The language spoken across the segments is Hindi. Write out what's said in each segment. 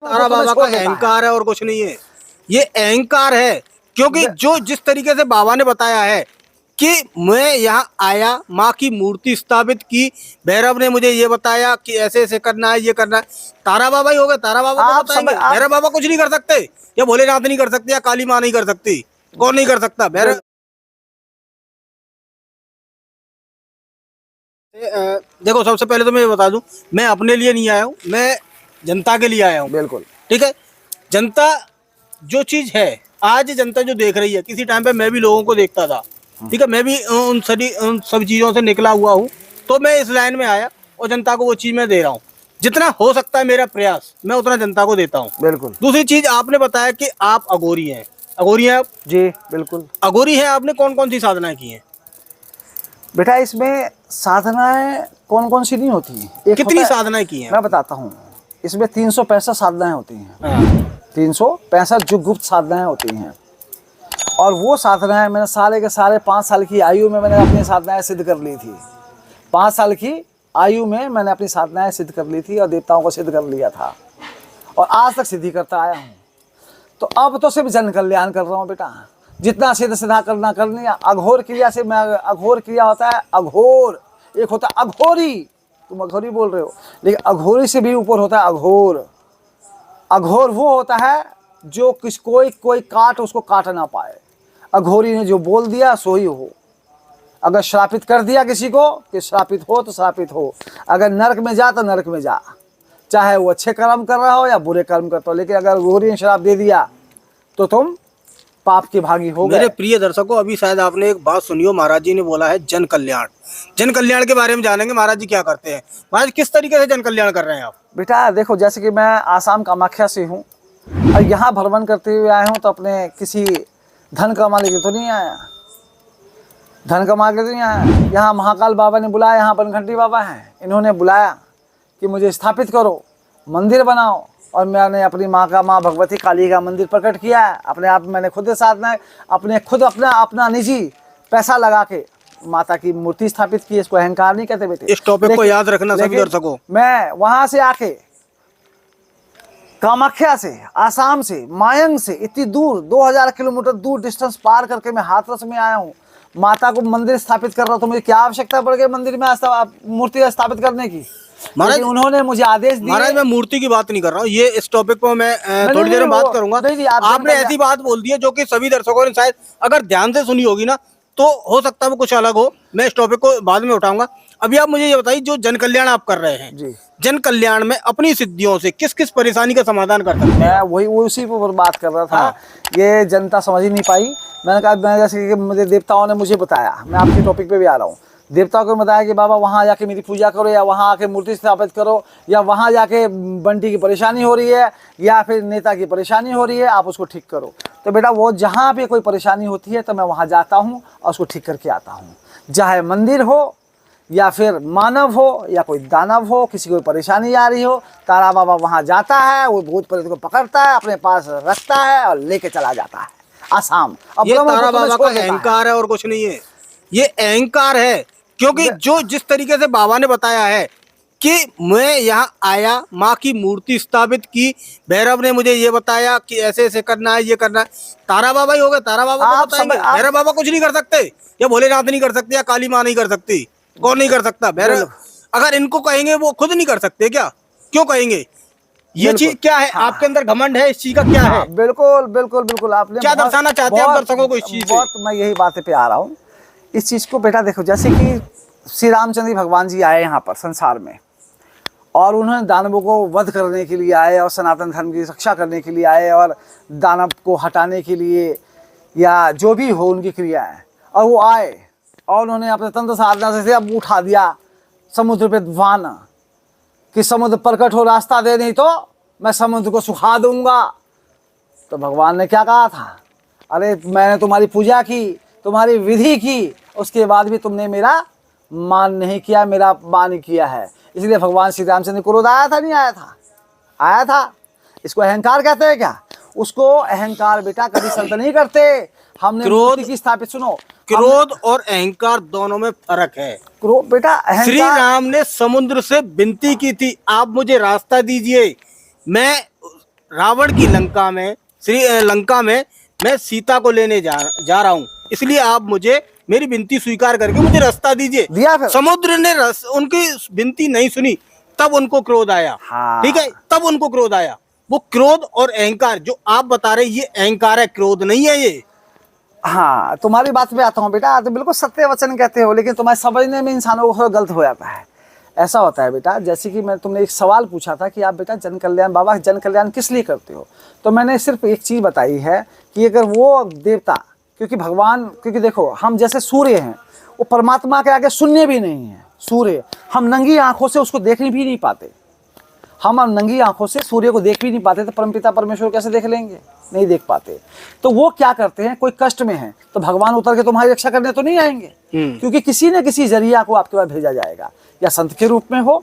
तारा बाबा का अहंकार है और कुछ नहीं है, ये अहंकार है। क्योंकि जो जिस तरीके से बाबा ने बताया है कि मैं यहाँ आया, माँ की मूर्ति स्थापित की, भैरव ने मुझे ये बताया कि ऐसे ऐसे करना है, ये करना है, तारा बाबा ही हो गए। तारा बाबा को बताएंगे, भैरव बाबा कुछ नहीं कर सकते, या भोलेनाथ नहीं कर सकते, या काली माँ नहीं कर सकती। कौन नहीं कर सकता? भैरव। देखो, सबसे पहले तो मैं ये बता दूं, मैं अपने लिए नहीं आया हूँ, मैं जनता के लिए आया हूँ। बिल्कुल ठीक है। जनता जो चीज है, आज जनता जो देख रही है, किसी टाइम पे मैं भी लोगों को देखता था। ठीक है, मैं भी उन सब चीजों से निकला हुआ हूँ, तो मैं इस लाइन में आया और जनता को वो चीज मैं दे रहा हूँ। जितना हो सकता है मेरा प्रयास, मैं उतना जनता को देता हूँ। बिल्कुल। दूसरी चीज, आपने बताया कि आप अघोरी हैं। अघोरी हैं आप? जी बिल्कुल। अघोरी हैं, आपने कौन कौन सी साधनाएं की हैं? बेटा इसमें साधनाएं कौन कौन सी नहीं होती हैं। कितनी साधनाएं की हैं? मैं बताता हूँ। इसमें 365 साधनाएं होती हैं। हाँ। 365 जो गुप्त साधनाएं होती हैं, और वो साधनाएं मैंने सारे के सारे 5 साल की आयु में मैंने अपनी साधनाएं सिद्ध कर ली थी। 5 साल की आयु में मैंने अपनी साधनाएं सिद्ध कर ली थी और देवताओं को सिद्ध कर लिया था, और आज तक सिद्धि करता आया हूँ। तो अब तो सिर्फ जन कल्याण कर रहा हूँ बेटा। जितना सीधा सीधा करना कर लिया। अघोर क्रिया से मैं, अघोर क्रिया होता है अघोर, एक होता है अघोरी। तुम अघोरी बोल रहे हो, लेकिन अघोरी से भी ऊपर होता है अघोर। अघोर वो होता है जो कोई काट उसको काट ना पाए। अघोरी ने जो बोल दिया सो ही हो। अगर श्रापित कर दिया किसी को कि श्रापित हो तो श्रापित हो। अगर नरक में जा तो नरक में जा, चाहे वो अच्छे कर्म कर रहा हो या बुरे कर्म करता हो। लेकिन अगर अघोरी ने श्राप दे दिया तो तुम पाप के भागी हो गए। मेरे प्रिय दर्शकों, अभी शायद आपने एक बात सुनी हो, महाराज जी ने बोला है जन कल्याण। जन कल्याण के बारे में जानेंगे, महाराज जी क्या करते हैं। महाराज किस तरीके से जन कल्याण कर रहे हैं आप? बेटा देखो, जैसे कि मैं आसाम कामाख्या से हूँ और यहाँ भ्रमण करते हुए आया हूँ, तो अपने किसी धन कमाने के तो नहीं आया। धन कमा के तो नहीं आया। यहाँ महाकाल बाबा ने बुलाया, यहाँ बनखंडी बाबा हैं, इन्होंने बुलाया कि मुझे स्थापित करो, मंदिर बनाओ। और मैंने अपनी माँ भगवती काली का मंदिर प्रकट किया है। अपने आप मैंने खुद साधना अपना निजी पैसा लगा के माता की मूर्ति स्थापित की। इसको अहंकार नहीं कहते बेटे। इस टॉपिक को याद रखना सभी दर्शकों। मैं वहां से आके कामाख्या से, आसाम से, मायंग से, इतनी दूर 2000 किलोमीटर दूर डिस्टेंस पार करके मैं हाथरस में आया हूँ। माता को मंदिर स्थापित कर रहा हूँ। तो मुझे क्या आवश्यकता पड़ गई मंदिर में मूर्ति स्थापित करने की? महाराज उन्होंने मुझे आदेश दिए। महाराज मैं मूर्ति की बात नहीं कर रहा हूँ, ये इस टॉपिक पर मैं थोड़ी देर में बात करूंगा। आपने ऐसी बात बोल दी है जो कि सभी दर्शकों ने शायद अगर ध्यान से सुनी होगी ना, तो हो सकता है वो कुछ अलग हो। मैं इस टॉपिक को बाद में उठाऊंगा। अभी आप मुझे ये बताइए, जो जन कल्याण आप कर रहे हैं जी, जन कल्याण में अपनी सिद्धियों से किस किस परेशानी का समाधान कर सकते हैं? मैं वही उसी पर बात कर रहा था। ये जनता समझ ही नहीं पाई। मैंने कहा, मैं जैसे कि मुझे देवताओं ने मुझे बताया, मैं आपके टॉपिक पे भी आ रहा हूँ। देवताओं को बताया कि बाबा वहाँ जाके मेरी पूजा करो, या वहाँ आके मूर्ति स्थापित करो, या वहाँ जाके बंटी की परेशानी हो रही है, या फिर नेता की परेशानी हो रही है, आप उसको ठीक करो। तो बेटा वो जहाँ पे कोई परेशानी होती है तो मैं वहाँ जाता हूँ और उसको ठीक करके आता हूँ। चाहे मंदिर हो, या फिर मानव हो, या कोई दानव हो, किसी को परेशानी आ रही हो, तारा बाबा वहाँ जाता है, वो भूत प्रेत को पकड़ता है, अपने पास रखता है और लेके चला जाता है आसाम। अब ये तारा बाबा का अहंकार है और कुछ नहीं है, ये अहंकार है। क्योंकि जो जिस तरीके से बाबा ने बताया है कि मैं यहाँ आया, माँ की मूर्ति स्थापित की, भैरव ने मुझे ये बताया कि ऐसे ऐसे करना है, ये करना है, तारा बाबा ही हो गए। तारा बाबा को बताएंगे, भैरव बाबा कुछ नहीं कर सकते, या भोलेनाथ नहीं कर सकते, या काली माँ नहीं कर सकती। कौन नहीं कर सकता? भैरव। अगर इनको कहेंगे वो खुद नहीं कर सकते क्या? क्यों कहेंगे? ये चीज क्या है? आपके अंदर घमंड है, इस चीज का क्या है? बिल्कुल बिल्कुल बिल्कुल। आपने क्या दर्शाना चाहते हैं आप दर्शकों को इस चीज से? मैं यही बातें पे आ रहा हूँ इस चीज को। बेटा देखो, जैसे कि श्री रामचंद्र भगवान जी आए यहाँ पर संसार में, और उन्होंने दानवों को वध करने के लिए आए, और सनातन धर्म की रक्षा करने के लिए आए, और दानव को हटाने के लिए, या जो भी हो उनकी क्रियाएं। और वो आए और उन्होंने अपने तंत्र साधना से अब उठा दिया समुद्र पे तूफान, कि समुद्र प्रकट हो, रास्ता दे, नहीं तो मैं समुद्र को सुखा दूंगा। तो भगवान ने क्या कहा था? अरे मैंने तुम्हारी पूजा की, तुम्हारी विधि की, उसके बाद भी तुमने मेरा मान नहीं किया, मेरा मान किया है। इसलिए भगवान श्री रामचंद्र को क्रोध आया था, नहीं आया था? आया था। इसको अहंकार कहते हैं क्या? उसको अहंकार बेटा कभी संत नहीं करते। हमने क्रोध की स्थापित, सुनो, क्रोध और अहंकार दोनों में फर्क है। क्रोध बेटा, अहंकार। श्री राम ने समुद्र से विनती की थी, आप मुझे रास्ता दीजिए, मैं रावण की लंका में लंका में मैं सीता को लेने जा रहा हूँ, इसलिए आप मुझे मेरी विनती स्वीकार करके मुझे रास्ता दीजिए। दिया फिर। समुद्र ने उनकी विनती नहीं सुनी, तब उनको क्रोध आया। हाँ। ठीक है, तब उनको क्रोध आया। वो क्रोध और अहंकार जो आप बता रहे, ये अहंकार है, क्रोध नहीं है ये। हाँ, तुम्हारी बात पे आता हूँ बेटा, तो बिल्कुल सत्य वचन कहते हो, लेकिन तुम्हारे समझने में इंसानों को गलत हो जाता है। ऐसा होता है बेटा, जैसे कि तुमने एक सवाल पूछा था कि आप बेटा जन कल्याण, बाबा जन कल्याण किस लिए करते हो, तो मैंने सिर्फ एक चीज़ बताई है कि अगर वो देवता, क्योंकि भगवान, क्योंकि देखो हम जैसे सूर्य हैं, वो परमात्मा के आगे शून्य भी नहीं है। सूर्य हम नंगी आंखों से उसको देख भी नहीं पाते, हम नंगी आंखों से सूर्य को देख भी नहीं पाते, तो परमपिता परमेश्वर कैसे देख लेंगे, नहीं देख पाते। तो वो क्या करते हैं, कोई कष्ट में है तो भगवान उतर के तुम्हारी रक्षा करने तो नहीं आएंगे, क्योंकि किसी न किसी जरिया को आपके पास भेजा जाएगा, या संत के रूप में हो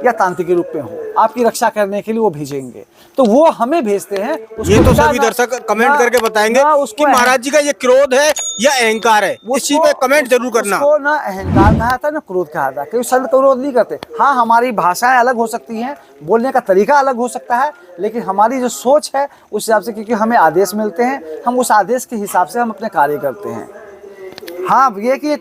या तांत्रिक के रूप में हो, आपकी रक्षा करने के लिए वो भेजेंगे। तो वो हमें भेजते हैं। ये तो सभी दर्शक कमेंट करके बताएंगे कि महाराज जी का ये क्रोध है या अहंकार है, इस चीज पे कमेंट जरूर करना। उसको ना अहंकार कहा था ना क्रोध कहा था, क्योंकि संत क्रोध नहीं करते। हाँ, हमारी भाषाएं अलग हो सकती हैं, बोलने का तरीका अलग हो सकता है, लेकिन हमारी जो सोच है उस हिसाब से, क्योंकि हमें आदेश मिलते हैं, हम उस आदेश के हिसाब से हम अपने कार्य करते हैं। हाँ, ये कि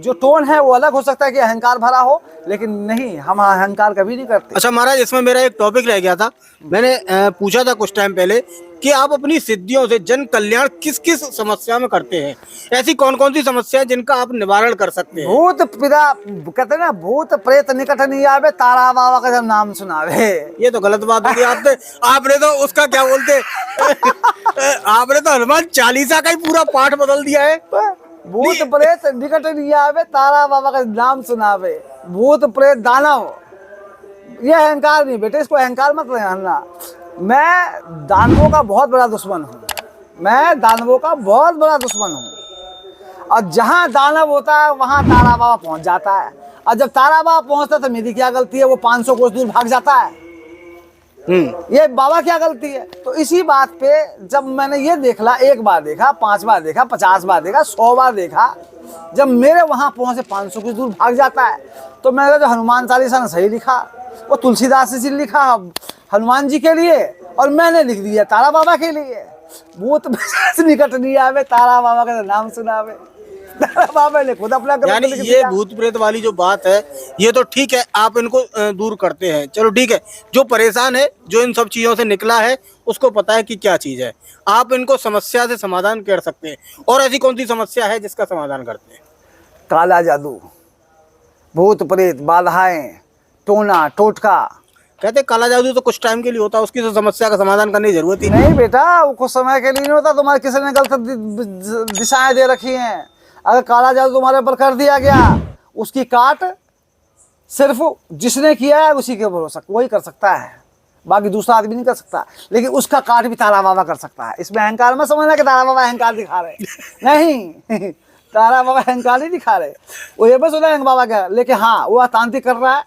जो टोन है वो अलग हो सकता है कि अहंकार भरा हो, लेकिन नहीं, हम अहंकार कभी नहीं करते। अच्छा महाराज, इसमें मेरा एक टॉपिक रह गया था, मैंने पूछा था कुछ टाइम पहले कि आप अपनी सिद्धियों से जन कल्याण किस किस समस्या में करते हैं, ऐसी कौन कौन सी समस्या है जिनका आप निवारण कर सकते हैं? भूत पिता कहते हैं ना, भूत प्रेत निकट नहीं आवे, तारा बाबा का जब नाम सुनावे। ये तो गलत बात होगी। आपने तो उसका क्या बोलते आपने तो हनुमान चालीसा का ही पूरा पाठ बदल दिया है। भूत प्रेत निकट नहीं आवे, तारा बाबा का नाम सुनावे। भूत प्रेत दानव, ये अहंकार नहीं बेटे, इसको अहंकार मत रहना। मैं दानवों का बहुत बड़ा दुश्मन हूँ, मैं दानवों का बहुत बड़ा दुश्मन हूँ। और जहाँ दानव होता है वहाँ तारा बाबा पहुँच जाता है, और जब तारा बाबा पहुँचता है तो मेरी क्या गलती है, वो 500 कोस दूर भाग जाता है। ये बाबा क्या गलती है? तो इसी बात पे जब मैंने ये देखला, 1 बार देखा, 5 बार देखा, 50 बार देखा, 100 बार देखा, जब मेरे वहां पहुंचे 500 की दूर भाग जाता है, तो मैंने जो हनुमान चालीसा ने सही लिखा, वो तुलसीदास जी ने लिखा हनुमान जी के लिए, और मैंने लिख दिया तारा बाबा के लिए। भूत निकट नहीं आवे, तारा बाबा का नाम सुनावे। तारा बाबा ने खुद अपना, यानी ये भूत प्रेत वाली जो बात है, ये तो ठीक है, आप इनको दूर करते हैं, चलो ठीक है। जो परेशान है, जो इन सब चीजों से निकला है, उसको पता है कि क्या चीज है, आप इनको समस्या से समाधान कर सकते हैं। और ऐसी कौन सी समस्या है जिसका समाधान करते हैं? काला जादू, भूत प्रेत, बाधाएं, टोना टोटका। कहते काला जादू तो कुछ टाइम के लिए होता है, उसकी तो समस्या का समाधान करने की जरूरत ही नहीं बेटा, वो कुछ समय के लिए नहीं होता। तुम्हारे किसी ने गलत दिशाएं दे रखी हैं। अगर काला जादू तुम्हारे ऊपर कर दिया गया, उसकी काट सिर्फ जिसने किया है उसी के भरोसा वही कर सकता है, बाकी दूसरा आदमी नहीं कर सकता। लेकिन उसका काट भी तारा बाबा कर सकता है। इसमें अहंकार मत समझना कि तारा बाबा अहंकार दिखा रहे, नहीं तारा बाबा अहंकार नहीं दिखा रहे, वो ये बस अहंकार बाबा का। लेकिन हाँ, वो तांत्रिक कर रहा है,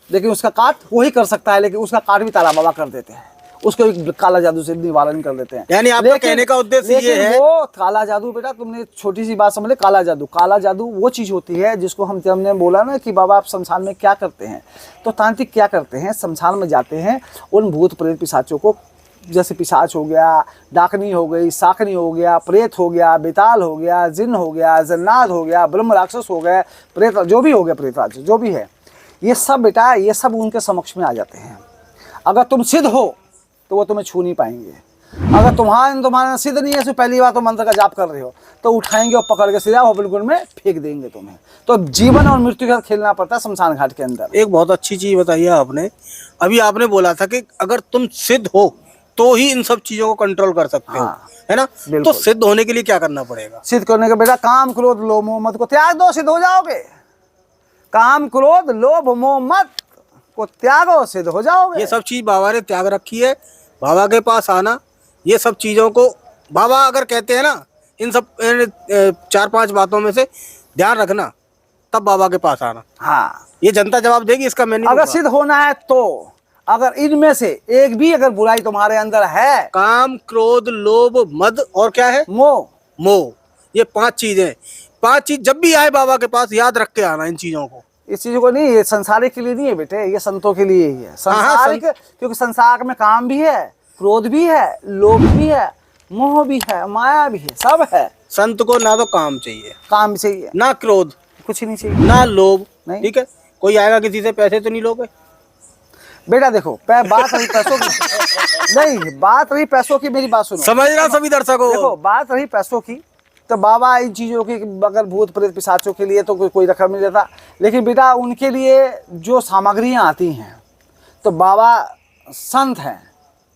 लेकिन उसका काट वही कर सकता है, लेकिन उसका काट भी तारा बाबा कर देते हैं, उसको एक काला जादू से निवारण कर देते हैं। यानी आपका कहने का उद्देश्य ये है, वो काला जादू बेटा, तुमने छोटी सी बात समझ ले। काला जादू वो चीज होती है जिसको हमने बोला ना कि बाबा आप शमशान में क्या करते हैं, तो तांत्रिक क्या करते हैं, शमशान में जाते हैं, उन भूत प्रेत पिशाचों को, जैसे पिशाच हो गया, डाकनी हो गई, साकनी हो गया, प्रेत हो गया, बेताल हो गया, जिन हो गया, जन्नाद हो गया, ब्रह्म राक्षस हो गए, प्रेत जो भी हो गया, प्रेत राक्षस जो भी है, ये सब बेटा, ये सब उनके समक्ष में आ जाते हैं। अगर तुम सिद्ध हो तो वो तुम्हें छू नहीं पाएंगे। अगर तुम्हारा सिद्ध नहीं है, तो पहली बार तो मंत्र का जाप कर रहे हो, तो उठाएंगे और पकड़ के सीधा होबलगुंड में फेंक देंगे तुम्हें। तो जीवन और मृत्यु के साथ खेलना पड़ता है शमशान घाट के अंदर। एक बहुत अच्छी चीज बताई है आपने। अभी आपने बोला था कि अगर तुम सिद्ध हो तो ही इन सब चीजों को कंट्रोल कर सकते हो, है ना? तो सिद्ध होने के लिए क्या करना पड़ेगा? सिद्ध करने के बेटा काम क्रोध लोभ मोह मत को त्याग दो, सिद्ध हो जाओगे। काम क्रोध लोभ मोह मत को त्यागो, सिद्ध हो जाओगे। ये सब चीज बाबा ने त्याग रखी है। बाबा के पास आना, ये सब चीजों को बाबा अगर कहते हैं ना, इन सब 4-5 बातों में से ध्यान रखना, तब बाबा के पास आना। हाँ, ये जनता जवाब देगी, इसका मैं नहीं अगर सिद्ध होना है तो। अगर इनमें से एक भी अगर बुराई तुम्हारे अंदर है, काम क्रोध लोभ मद और क्या है, मोह, ये 5 चीजें, 5 चीज जब भी आए बाबा के पास याद रख के आना इन चीजों को। इस चीज को नहीं, ये संसारिक के लिए नहीं है बेटे, ये संतों के लिए ही है। संसारिक क्योंकि संसार में काम भी है क्रोध भी है, लोभ भी है, मोह भी है, माया भी है, सब है। संत को ना तो काम चाहिए, काम चाहिए, ना क्रोध, कुछ ही नहीं चाहिए। ना लोभ। नहीं। ठीक है, कोई आएगा किसी से पैसे तो नहीं लोगे। बेटा देखो, बात रही पैसों की, नहीं बात रही पैसों की, मेरी बात सुनो। समझ रहा सभी दर्शकों। देखो बात रही पैसों की, तो बाबा इन चीज़ों की अगर भूत प्रेत पिशाचों के लिए तो कोई रकम नहीं देता, लेकिन बेटा उनके लिए जो सामग्रियाँ आती हैं, तो बाबा संत हैं।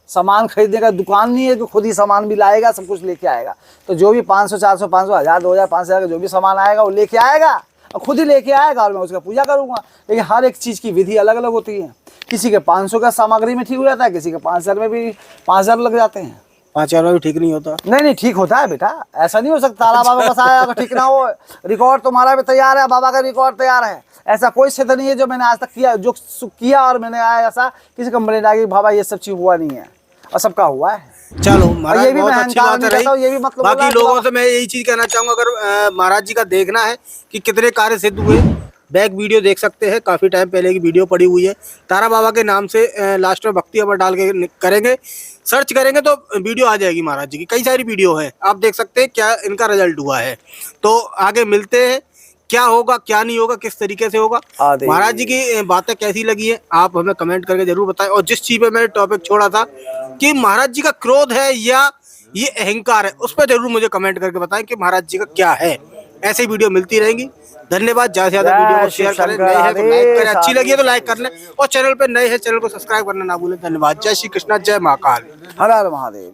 सामान खरीदने का दुकान नहीं है कि खुद ही सामान भी लाएगा, सब कुछ लेके आएगा। तो जो भी 500 400 500 1000 2000 5000 का जो भी सामान आएगा वो लेके आएगा और खुद ही लेके आएगा और मैं उसका पूजा करूँगा। लेकिन हर एक चीज़ की विधि अलग अलग होती है। किसी के 500 का सामग्री में ठीक हो जाता है, किसी के 5000 में भी 5000 लग जाते हैं। 5000 में भी ठीक नहीं होता। नहीं ठीक होता है बेटा, ऐसा नहीं हो सकता ताला बाबा बस आया तो ठीक ना हो। रिकॉर्ड तुम्हारा भी तैयार है, बाबा का रिकॉर्ड तैयार है। ऐसा कोई सिद्ध नहीं है जो मैंने आज तक किया, जो किया और मैंने आया ऐसा किसी कंपनी ने आगे बाबा ये सब चीज हुआ नहीं है, और सबका हुआ है। चलो महाराज, ये भी बहुत मैं अच्छी अहंकार बात नहीं रही। करता हूं, ये भी मतलब बोला बाकी है लोगों बाबा- से मैं यही चीज कहना चाहूंगा, अगर महाराज जी का देखना है कि कितने कार्य सिद्ध हुए, बैक वीडियो देख सकते हैं, काफी टाइम पहले की वीडियो पड़ी हुई है। तारा बाबा के नाम से लास्ट में भक्ति अमर डाल के करेंगे, सर्च करेंगे तो वीडियो आ जाएगी महाराज जी की। कई सारी वीडियो है, आप देख सकते हैं क्या इनका रिजल्ट हुआ है। तो आगे मिलते हैं, क्या होगा क्या नहीं होगा, किस तरीके से होगा। महाराज जी की बातें कैसी लगी है आप हमें कमेंट करके जरूर बताएं। और जिस चीज पे मैंने टॉपिक छोड़ा था कि महाराज जी का क्रोध है या ये अहंकार है, उस पर जरूर मुझे कमेंट करके बताएं कि महाराज जी का क्या है। ऐसे वीडियो मिलती रहेंगी। धन्यवाद। ज्यादा से ज्यादा वीडियो को शेयर करें, नए हैं तो लाइक करें, अच्छी लगी है तो लाइक कर लें, और चैनल पे नए हैं चैनल को सब्सक्राइब करना ना भूलें। धन्यवाद। जय श्री कृष्णा, जय महाकाल, हर हर महादेव।